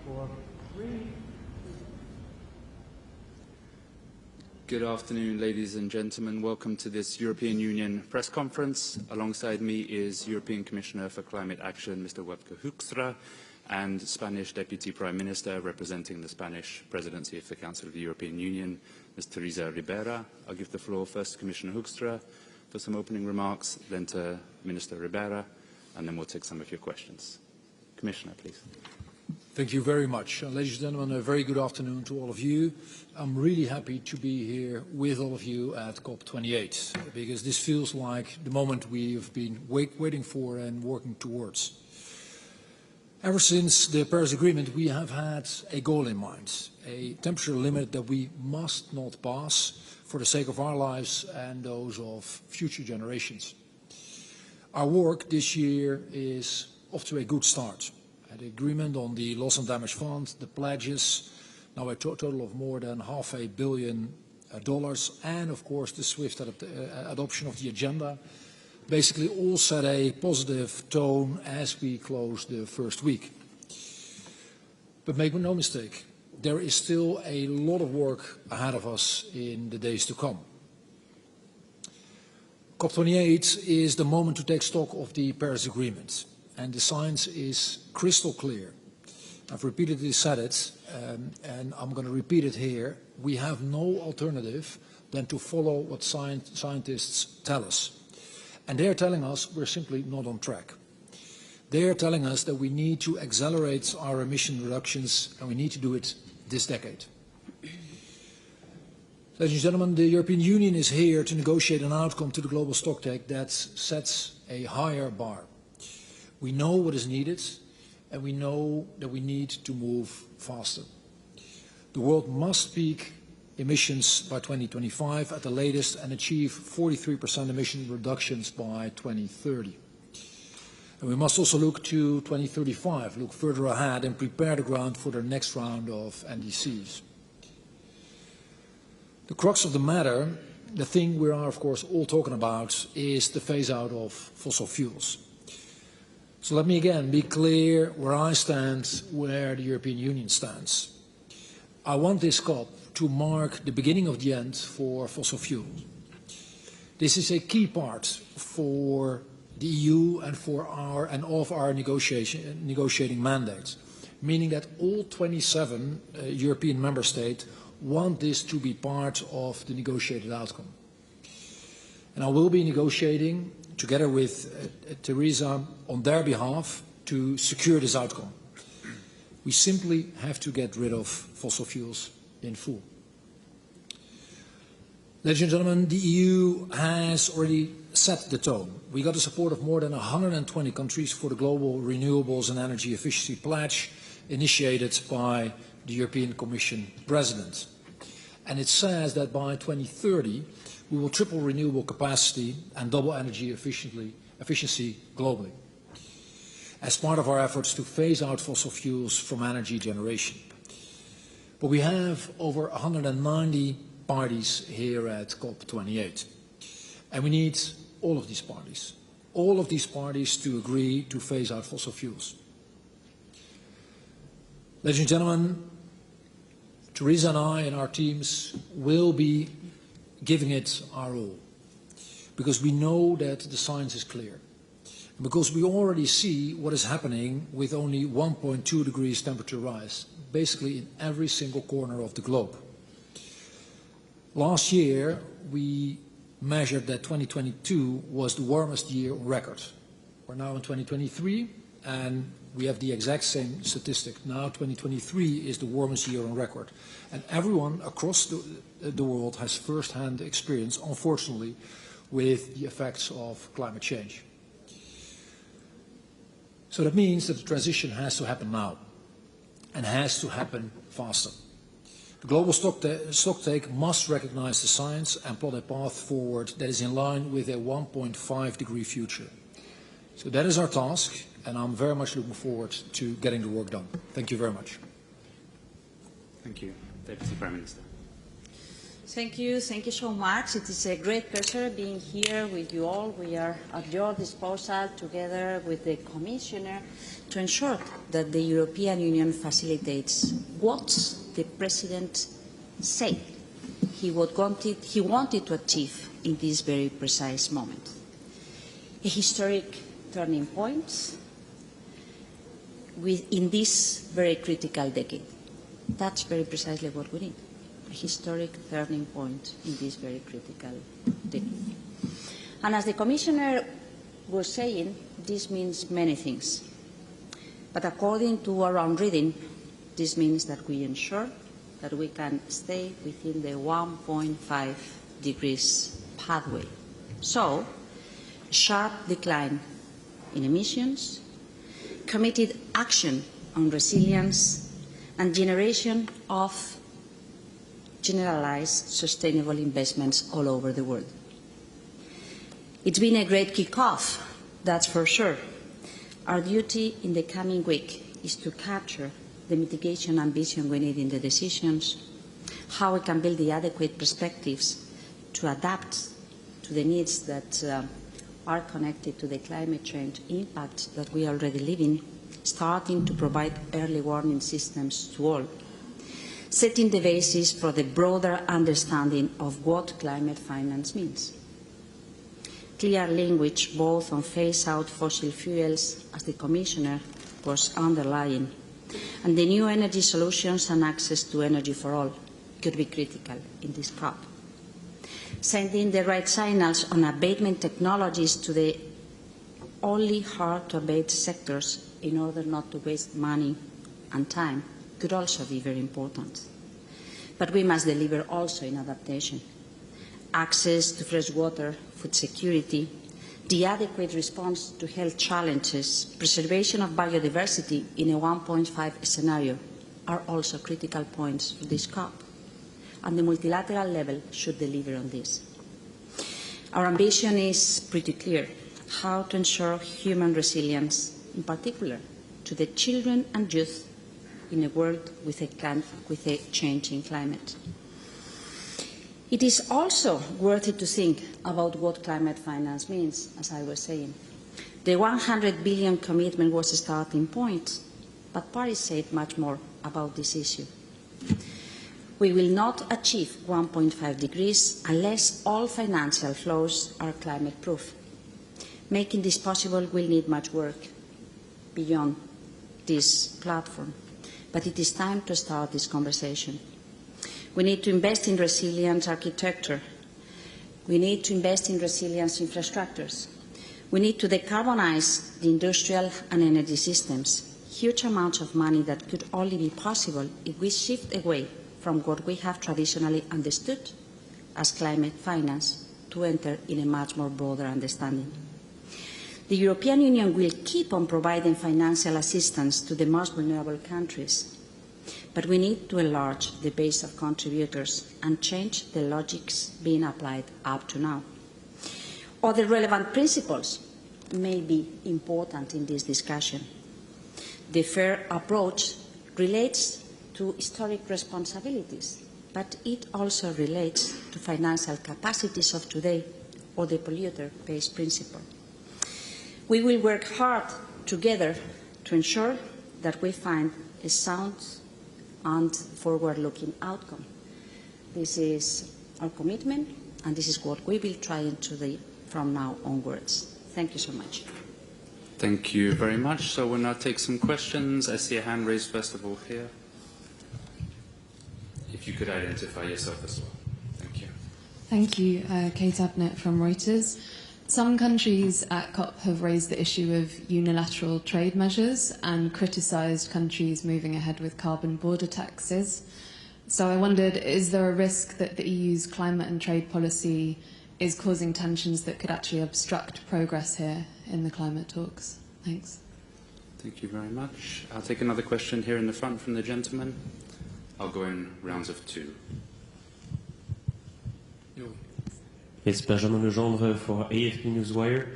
4, 3. Good afternoon, ladies and gentlemen. Welcome to this European Union press conference. Alongside me is European Commissioner for Climate Action, Mr. Wopke Hoekstra, and Spanish Deputy Prime Minister representing the Spanish Presidency of the Council of the European Union, Ms. Teresa Ribera. I'll give the floor first to Commissioner Hoekstra for some opening remarks, then to Minister Ribera, and then we'll take some of your questions. Commissioner, please. Thank you very much. Ladies and gentlemen, a very good afternoon to all of you. I'm really happy to be here with all of you at COP28, because this feels like the moment we've been waiting for and working towards. Ever since the Paris Agreement, we have had a goal in mind, a temperature limit that we must not pass for the sake of our lives and those of future generations. Our work this year is off to a good start. The agreement on the loss and damage fund, the pledges, now a total of more than $500 million, and of course the swift adoption of the agenda, basically all set a positive tone as we close the first week. But make no mistake, there is still a lot of work ahead of us in the days to come. COP28 is the moment to take stock of the Paris Agreement. And the science is crystal clear. I've repeatedly said it, and I'm going to repeat it here. We have no alternative than to follow what scientists tell us. And they're telling us we're simply not on track. They're telling us that we need to accelerate our emission reductions, and we need to do it this decade. Ladies and gentlemen, the European Union is here to negotiate an outcome to the global stocktake that sets a higher bar. We know what is needed, and we know that we need to move faster. The world must peak emissions by 2025 at the latest and achieve 43% emission reductions by 2030. And we must also look to 2035, look further ahead and prepare the ground for the next round of NDCs. The crux of the matter, the thing we are of course all talking about, is the phase out of fossil fuels. So let me again be clear where I stand, where the European Union stands. I want this COP to mark the beginning of the end for fossil fuels. This is a key part for the EU and for our negotiating mandates, meaning that all 27 European member states want this to be part of the negotiated outcome. And I will be negotiating together with Teresa on their behalf to secure this outcome. We simply have to get rid of fossil fuels in full. Ladies and gentlemen, the EU has already set the tone. We got the support of more than 120 countries for the Global Renewables and Energy Efficiency Pledge initiated by the European Commission President. And it says that by 2030, we will triple renewable capacity and double energy efficiency globally as part of our efforts to phase out fossil fuels from energy generation. But we have over 190 parties here at COP28, and we need all of these parties to agree to phase out fossil fuels. Ladies and gentlemen, Teresa and I and our teams will be giving it our all, because we know that the science is clear, because we already see what is happening with only 1.2 degrees temperature rise, basically in every single corner of the globe. Last year, we measured that 2022 was the warmest year on record. We're now in 2023, and we have the exact same statistic. Now 2023 is the warmest year on record. And everyone across the world has first-hand experience, unfortunately, with the effects of climate change. So that means that the transition has to happen now, and has to happen faster. The global stocktake must recognize the science and plot a path forward that is in line with a 1.5 degree future. So that is our task, and I'm very much looking forward to getting the work done. Thank you very much. Thank you. Deputy Prime Minister. Thank you so much. It is a great pleasure being here with you all. We are at your disposal together with the Commissioner to ensure that the European Union facilitates what the President said he wanted to achieve in this very precise moment. A historic turning point in this very critical decade. That's very precisely what we need. A historic turning point in this very critical decade. And as the Commissioner was saying, this means many things. But according to our own reading, this means that we ensure that we can stay within the 1.5 degrees pathway. So, sharp decline in emissions, committed action on resilience, and generation of generalized sustainable investments all over the world. It's been a great kick-off, that's for sure. Our duty in the coming week is to capture the mitigation ambition we need in the decisions, how we can build the adequate perspectives to adapt to the needs that are connected to the climate change impact that we are already living, starting to provide early warning systems to all, setting the basis for the broader understanding of what climate finance means. Clear language both on phase-out fossil fuels, as the Commissioner was underlying, and the new energy solutions and access to energy for all could be critical in this COP. Sending the right signals on abatement technologies to the only hard-to-abate sectors in order not to waste money and time could also be very important. But we must deliver also in adaptation. Access to fresh water, food security, the adequate response to health challenges, preservation of biodiversity in a 1.5 scenario are also critical points for this COP. And the multilateral level should deliver on this. Our ambition is pretty clear: how to ensure human resilience, in particular to the children and youth in a world with a changing climate. It is also worth it to think about what climate finance means, as I was saying. The 100 billion commitment was a starting point, but Paris said much more about this issue. We will not achieve 1.5 degrees unless all financial flows are climate-proof. Making this possible will need much work beyond this platform, but it is time to start this conversation. We need to invest in resilient architecture. We need to invest in resilience infrastructures. We need to decarbonize the industrial and energy systems, huge amounts of money that could only be possible if we shift away from what we have traditionally understood as climate finance to enter in a much more broader understanding. The European Union will keep on providing financial assistance to the most vulnerable countries, but we need to enlarge the base of contributors and change the logics being applied up to now. Other relevant principles may be important in this discussion. The fair approach relates to historic responsibilities, but it also relates to financial capacities of today, or the polluter pays principle. We will work hard together to ensure that we find a sound and forward-looking outcome. This is our commitment, and this is what we will try to do from now onwards. Thank you so much. Thank you very much. So we'll now take some questions. I see a hand raised first of all here. If you could identify yourself as well. Thank you. Thank you. Kate Abnett from Reuters. Some countries at COP have raised the issue of unilateral trade measures and criticised countries moving ahead with carbon border taxes. So I wondered, is there a risk that the EU's climate and trade policy is causing tensions that could actually obstruct progress here in the climate talks? Thanks. Thank you very much. I'll take another question here in the front from the gentleman. I'll go in rounds of two. Yes, Benjamin Legendre for AFP Newswire.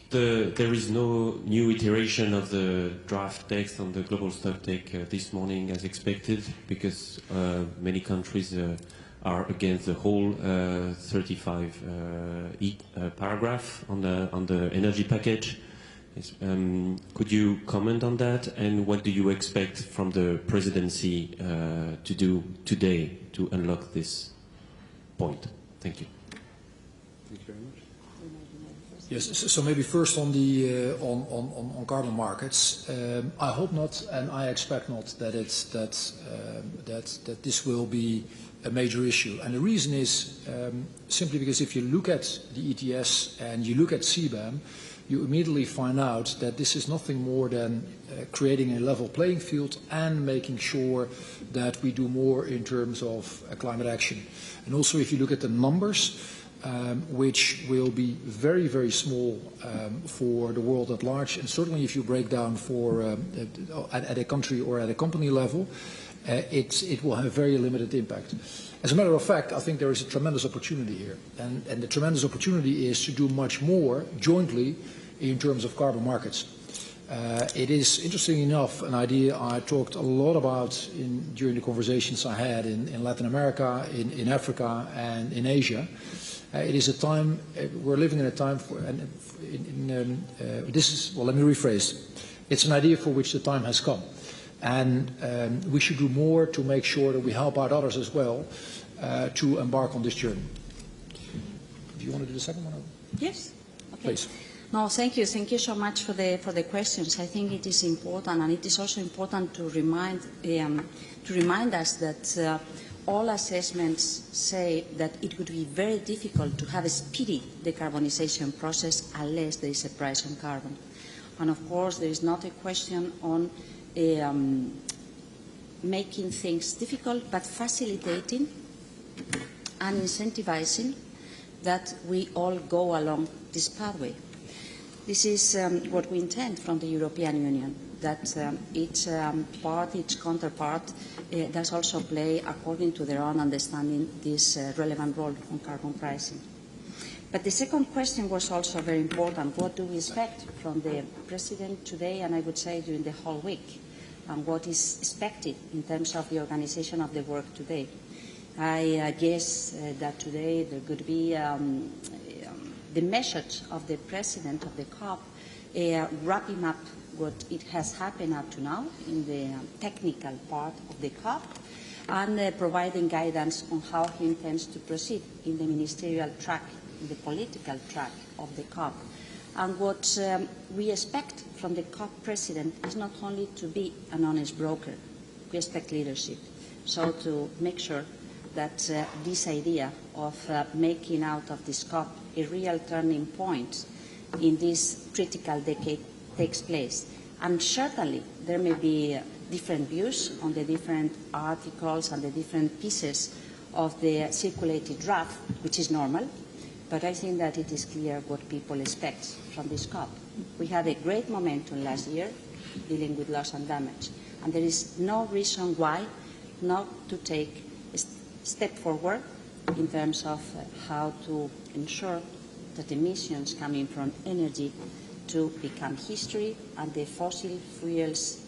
There is no new iteration of the draft text on the global stocktake this morning as expected, because many countries are against the whole 35 paragraph on the energy package. Could you comment on that, and what do you expect from the presidency to do today to unlock this point? Thank you. Thank you very much. Yes, so maybe first on the on carbon markets. I hope not, and I expect not that that this will be a major issue. And the reason is simply because if you look at the ETS and you look at CBAM, you immediately find out that this is nothing more than creating a level playing field and making sure that we do more in terms of climate action. And also if you look at the numbers, which will be very, very small for the world at large, and certainly if you break down for at a country or at a company level, it will have very limited impact. As a matter of fact, I think there is a tremendous opportunity here, and the tremendous opportunity is to do much more jointly in terms of carbon markets. It is, interesting enough, an idea I talked a lot about during the conversations I had in Latin America, in Africa, and in Asia. It is a time, we're living in a time for, this is, well, let me rephrase. It's an idea for which the time has come. And we should do more to make sure that we help out others as well to embark on this journey. Do you want to do the second one? Yes. Okay. Please. No, thank you. Thank you so much for the questions. I think it is important, and it is also important to remind us that all assessments say that it would be very difficult to have a speedy decarbonization process unless there is a price on carbon. And of course, there is not a question on making things difficult, but facilitating and incentivizing that we all go along this pathway. This is what we intend from the European Union, that each part, each counterpart does also play, according to their own understanding, this relevant role on carbon pricing. But the second question was also very important. What do we expect from the President today, and I would say during the whole week, and what is expected in terms of the organization of the work today? I guess that today there could be the message of the President of the COP wrapping up what it has happened up to now in the technical part of the COP, and providing guidance on how he intends to proceed in the ministerial track, in the political track of the COP. And what we expect from the COP President is not only to be an honest broker, we expect leadership. So to make sure that this idea of making out of this COP a real turning point in this critical decade takes place. And certainly there may be different views on the different articles and the different pieces of the circulated draft, which is normal, but I think that it is clear what people expect from this COP. We had a great momentum last year dealing with loss and damage, and there is no reason why not to take a step forward in terms of how to ensure that emissions coming from energy to become history, and the fossil fuels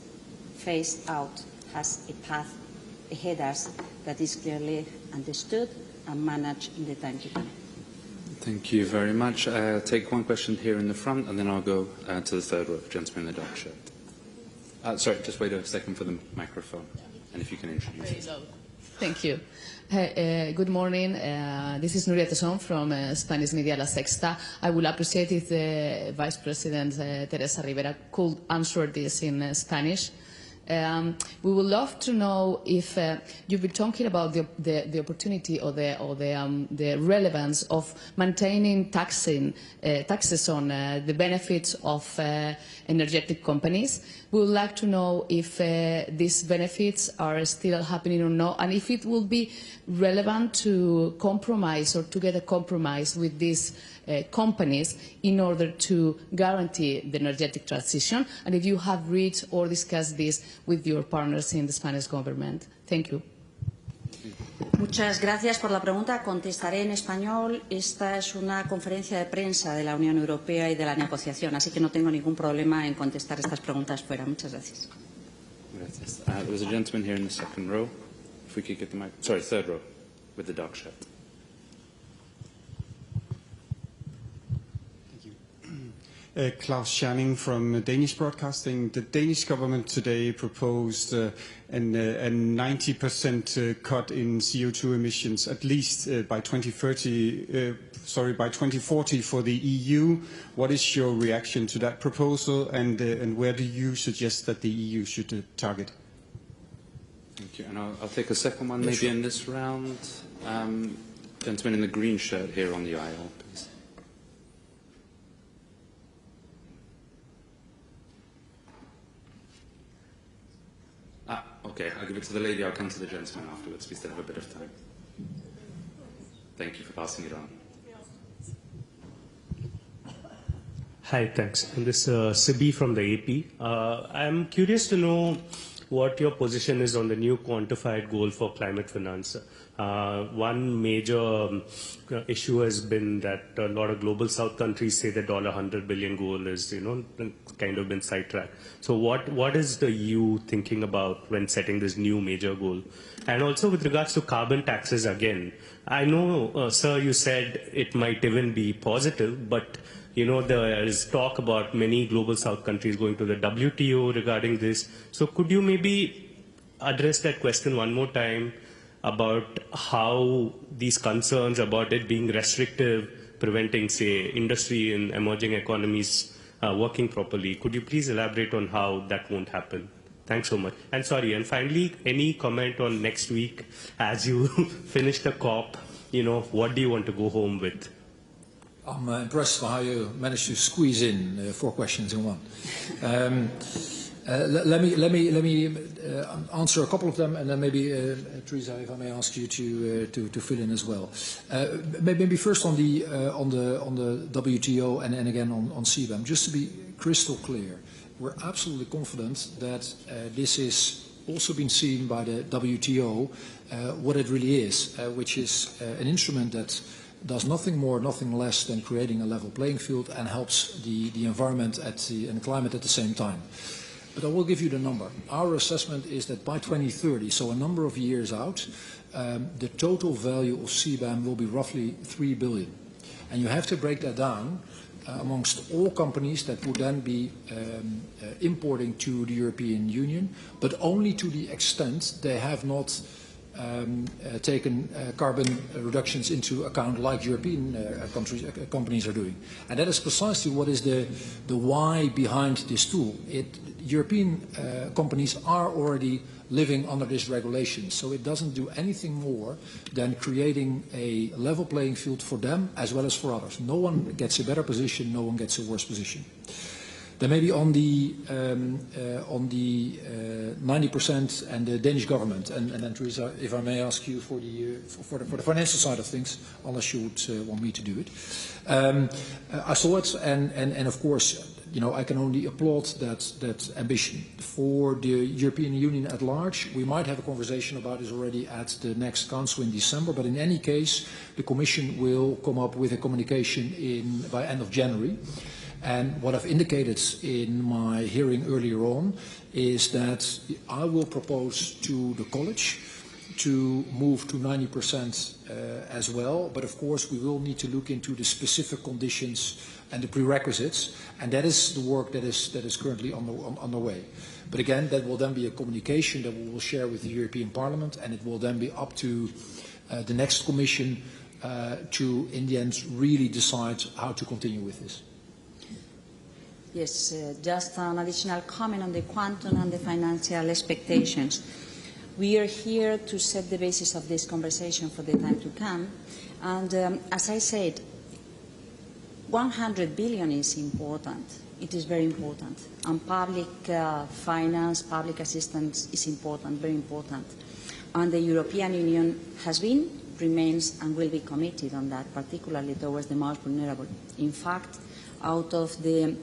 phased out has a path ahead of us that is clearly understood and managed in the time to come. Thank you very much. I'll take one question here in the front, and then I'll go to the third row, gentleman in the dark shirt. Sorry, just wait a second for the microphone, and if you can introduce yourself. Thank you. Good morning. This is Nuria Tesón from Spanish media La Sexta. I would appreciate if the Vice President Teresa Rivera could answer this in Spanish. We would love to know if you've been talking about the opportunity or the relevance of maintaining taxes on the benefits of energetic companies. We would like to know if these benefits are still happening or not, and if it will be relevant to compromise or to get a compromise with these companies in order to guarantee the energetic transition, and if you have read or discussed this with your partners in the Spanish government. Thank you. Muchas gracias por la pregunta. Contestaré en español. Esta es una conferencia de prensa de la Unión Europea y de la negociación, así que no tengo ningún problema en contestar estas preguntas fuera. Muchas gracias. Gracias. There's a gentleman here in the second row. If we could get the mic. Sorry, third row. with the dark shirt. Klaus Schanning from Danish Broadcasting. The Danish government today proposed a 90% cut in CO2 emissions, at least by 2040 for the EU. What is your reaction to that proposal, and where do you suggest that the EU should target? Thank you. And I'll take a second one, maybe in this round. Gentleman in the green shirt here on the aisle, please. Okay, I'll give it to the lady. I'll come to the gentleman afterwards. We still have a bit of time. Thank you for passing it on. Hi, thanks. And this is Sibi from the AP. I'm curious to know what your position is on the new quantified goal for climate finance. One major issue has been that a lot of global south countries say the $100 billion goal is, kind of been sidetracked. So what is the EU thinking about when setting this new major goal? And also with regards to carbon taxes again, I know, sir, you said it might even be positive, but there is talk about many global south countries going to the WTO regarding this. So could you maybe address that question one more time about how these concerns about it being restrictive, preventing, say, industry in emerging economies working properly? Could you please elaborate on how that won't happen? Thanks so much. And sorry, and finally, any comment on next week as you finish the COP? What do you want to go home with? I'm impressed by how you managed to squeeze in 4 questions in one. Let me answer a couple of them, and then maybe Teresa, if I may ask you to fill in as well. Maybe first on the WTO and again on CBAM. Just to be crystal clear, we're absolutely confident that this is also been seen by the WTO what it really is, which is an instrument that does nothing more, nothing less than creating a level playing field and helps the environment and climate at the same time. But I will give you the number. Our assessment is that by 2030, so a number of years out, the total value of CBAM will be roughly 3 billion. And you have to break that down amongst all companies that would then be importing to the European Union, but only to the extent they have not taken carbon reductions into account like European companies are doing. And that is precisely what is the why behind this tool. European companies are already living under this regulation, so it doesn't do anything more than creating a level playing field for them as well as for others. No one gets a better position, no one gets a worse position. Then maybe on the 90% and the Danish government, and then Teresa, if I may ask you for the financial side of things, unless you would want me to do it. I saw it, and of course, I can only applaud that ambition. For the European Union at large, we might have a conversation about this already at the next Council in December, but in any case, the Commission will come up with a communication by end of January. And what I've indicated in my hearing earlier on is that I will propose to the College to move to 90% as well. But of course, we will need to look into the specific conditions and the prerequisites. And that is the work that is currently underway. But again, that will then be a communication that we will share with the European Parliament. And it will then be up to the next Commission to, in the end, really decide how to continue with this. Yes, just an additional comment on the quantum and the financial expectations. We are here to set the basis of this conversation for the time to come. And as I said, 100 billion is important. It is very important. And public finance, public assistance is important, very important. And the European Union has been, remains, and will be committed on that, particularly towards the most vulnerable. In fact, out of the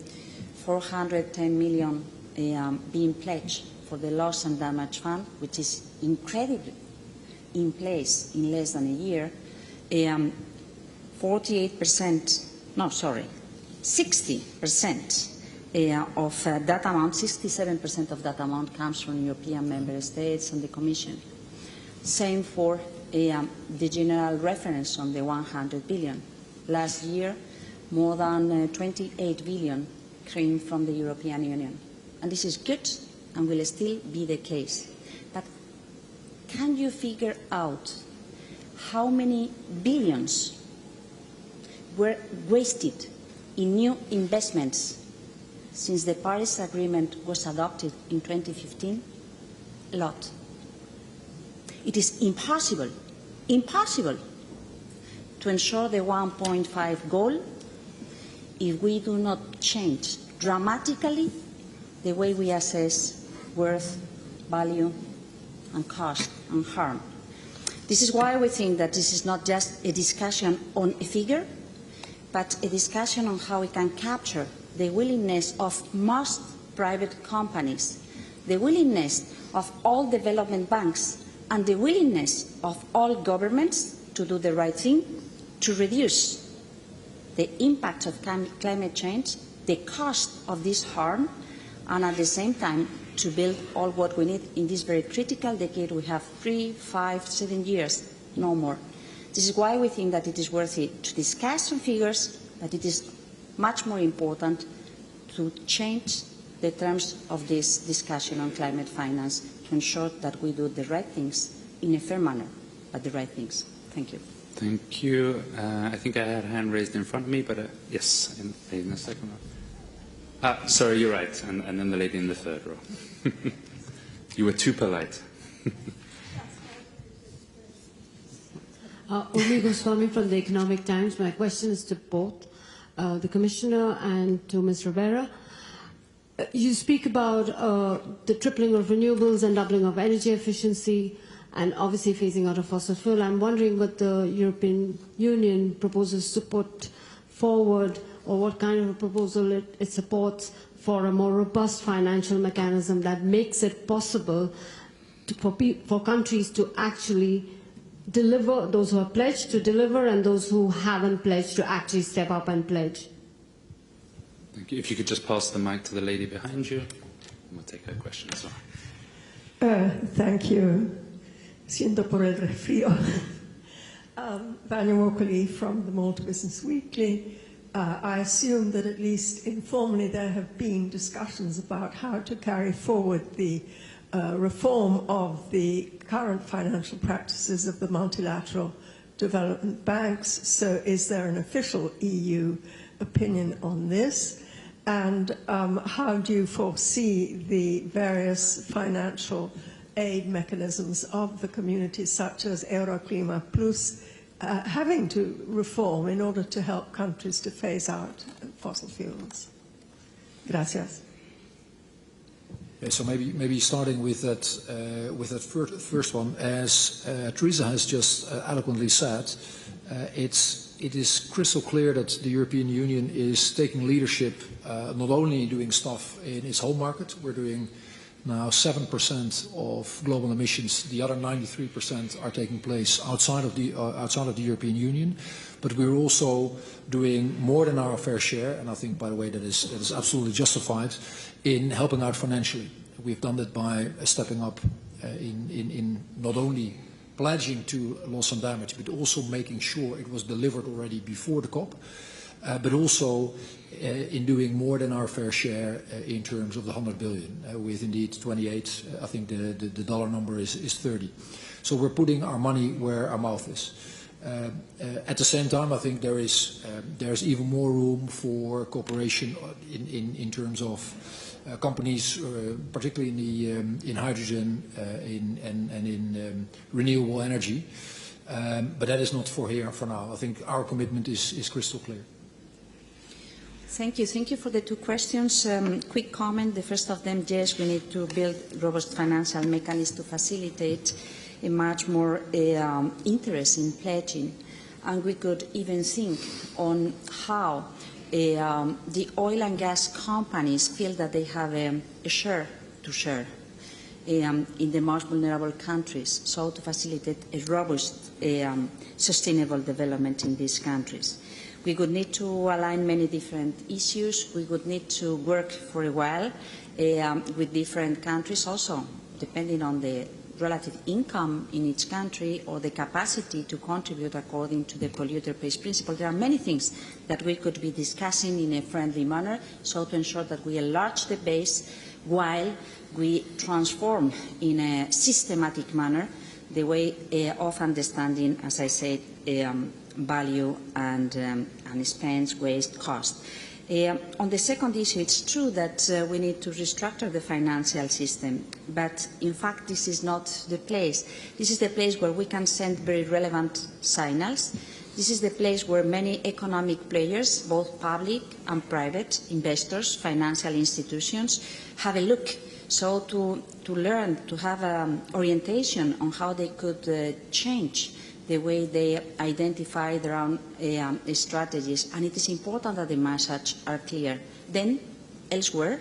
410 million being pledged for the loss and damage fund, which is incredibly in place in less than a year, 60% of that amount, 67% of that amount comes from European member states and the Commission. Same for the general reference on the 100 billion. Last year, more than 28 billion came from the European Union. And this is good and will still be the case. But can you figure out how many billions were wasted in new investments since the Paris Agreement was adopted in 2015? A lot. It is impossible to ensure the 1.5 goal if we do not change dramatically the way we assess worth, value, and cost and harm. This is why we think that this is not just a discussion on a figure, but a discussion on how we can capture the willingness of most private companies, the willingness of all development banks, and the willingness of all governments to do the right thing, to reduce the impact of climate change, the cost of this harm, and at the same time to build all what we need in this very critical decade. We have 3, 5, 7 years, no more. This is why we think that it is worth it to discuss some figures, but it is much more important to change the terms of this discussion on climate finance to ensure that we do the right things in a fair manner, but the right things. Thank you. Thank you. I think I had a hand raised in front of me, but yes, in the second row. Sorry, you're right, and then the lady in the third row. You were too polite. Umi Goswami from the Economic Times. My question is to both the Commissioner and to Ms. Rivera. You speak about the tripling of renewables and doubling of energy efficiency and obviously phasing out of fossil fuel. I'm wondering what the European Union proposes to put forward, or what kind of a proposal it supports for a more robust financial mechanism that makes it possible for countries to actually deliver, those who are pledged to deliver and those who haven't pledged to actually step up and pledge. Thank you. If you could just pass the mic to the lady behind you, and we'll take her question as well. Thank you. Siento por el resfrío. Vanya Wokoli from the Malta Business Weekly. I assume that at least informally there have been discussions about how to carry forward the reform of the current financial practices of the multilateral development banks. So is there an official EU opinion on this? And how do you foresee the various financial aid mechanisms of the community, such as Euroclima Plus, having to reform in order to help countries to phase out fossil fuels? Gracias. Yeah, so maybe starting with that first one, as Teresa has just eloquently said, it is crystal clear that the European Union is taking leadership, not only doing stuff in its home market. We're doing now 7% of global emissions. The other 93% are taking place outside of the European Union. But we're also doing more than our fair share, and I think, by the way, that is absolutely justified, in helping out financially. We've done that by stepping up in not only pledging to loss and damage, but also making sure it was delivered already before the COP, but also in doing more than our fair share in terms of the 100 billion, with indeed 28, I think the dollar number is 30. So we're putting our money where our mouth is. At the same time, I think there's even more room for cooperation in terms of companies, particularly in hydrogen and in renewable energy. But that is not for here and for now. I think our commitment is crystal clear. Thank you. Thank you for the two questions. Quick comment. The first of them, yes, we need to build robust financial mechanisms to facilitate a much more interest in pledging. And we could even think on how the oil and gas companies feel that they have a share to share in the most vulnerable countries, so to facilitate a robust, sustainable development in these countries. We would need to align many different issues. We would need to work for a while with different countries also, depending on the relative income in each country or the capacity to contribute according to the polluter pays principle. There are many things that we could be discussing in a friendly manner, so to ensure that we enlarge the base while we transform in a systematic manner the way of understanding, as I said, value and expense, waste, cost. On the second issue, it's true that we need to restructure the financial system, but in fact this is not the place. This is the place where we can send very relevant signals. This is the place where many economic players, both public and private, investors, financial institutions, have a look. So to learn, to have orientation on how they could change the way they identify their own strategies. And it is important that the message are clear. Then, elsewhere,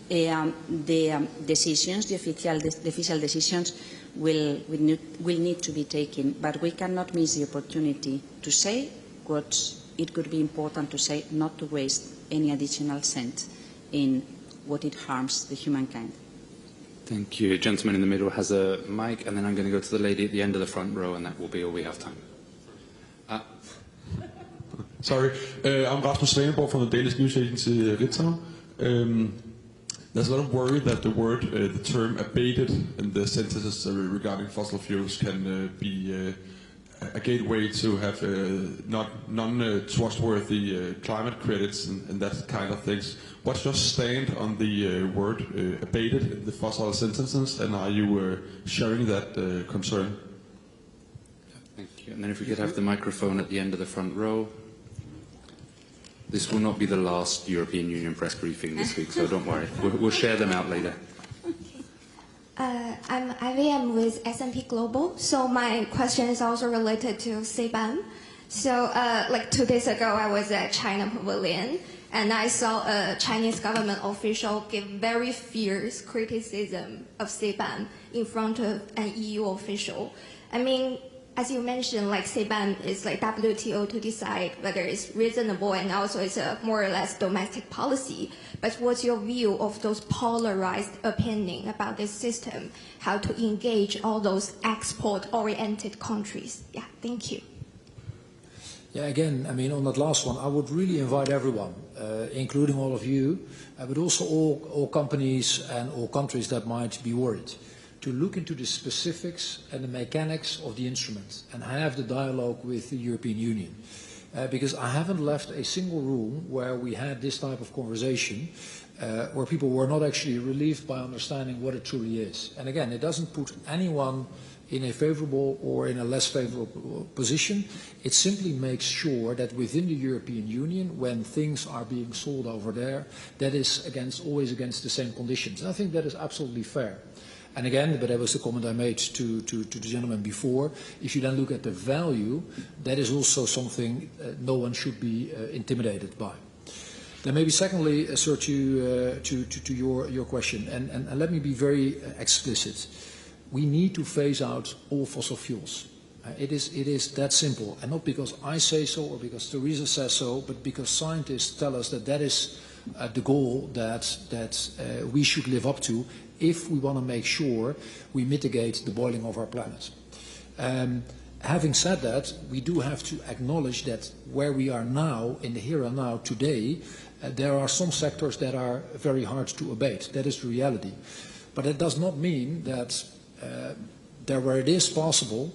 the decisions, the official decisions will need to be taken. But we cannot miss the opportunity to say what it could be important to say, not to waste any additional cent in what it harms the humankind. Thank you. Gentleman in the middle has a mic, and then I'm going to go to the lady at the end of the front row, and that will be all we have time. Sorry. I'm Rasmus Svaneborg from the Danish news agency Ritzau. There's a lot of worry that the term abated in the sentences regarding fossil fuels can be a gateway to have non-trustworthy climate credits and that kind of things. What's your stand on the word abated in the fossil sentences, and are you sharing that concern? Thank you. And then if we could have the microphone at the end of the front row. This will not be the last European Union press briefing this week, so don't worry. We'll share them out later. I'm Ivy. I'm with S&P Global. So my question is also related to CBAM. So like 2 days ago, I was at China Pavilion, and I saw a Chinese government official give very fierce criticism of CBAM in front of an EU official. I mean, as you mentioned, like CBAM is like WTO to decide whether it's reasonable, and also it's a more or less domestic policy. But what's your view of those polarized opinions about this system? How to engage all those export-oriented countries? Yeah, thank you. Yeah, again, I mean, on that last one, I would really invite everyone, including all of you, but also all companies and all countries that might be worried, to look into the specifics and the mechanics of the instrument and have the dialogue with the European Union. Because I haven't left a single room where we had this type of conversation where people were not actually relieved by understanding what it truly is. And again, it doesn't put anyone in a favorable or in a less favorable position. It simply makes sure that within the European Union, when things are being sold over there, that is always against the same conditions. And I think that is absolutely fair. And again, but that was the comment I made to the gentleman before, if you then look at the value, that is also something no one should be intimidated by. Then maybe secondly, sir, to your question, and let me be very explicit. We need to phase out all fossil fuels. It is that simple, and not because I say so or because Theresa says so, but because scientists tell us that that is the goal that we should live up to if we want to make sure we mitigate the boiling of our planet. Having said that, we do have to acknowledge that where we are now, in the here and now, today, there are some sectors that are very hard to abate. That is the reality. But that does not mean that there where it is possible,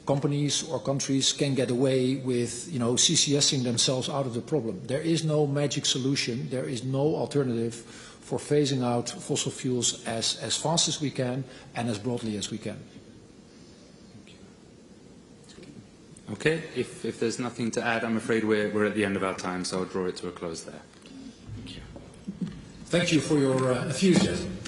companies or countries can get away with, CCSing themselves out of the problem. There is no magic solution. There is no alternative for phasing out fossil fuels as fast as we can and as broadly as we can. Okay, if there's nothing to add, I'm afraid we're at the end of our time, so I'll draw it to a close there. Thank you. Thank you for your enthusiasm.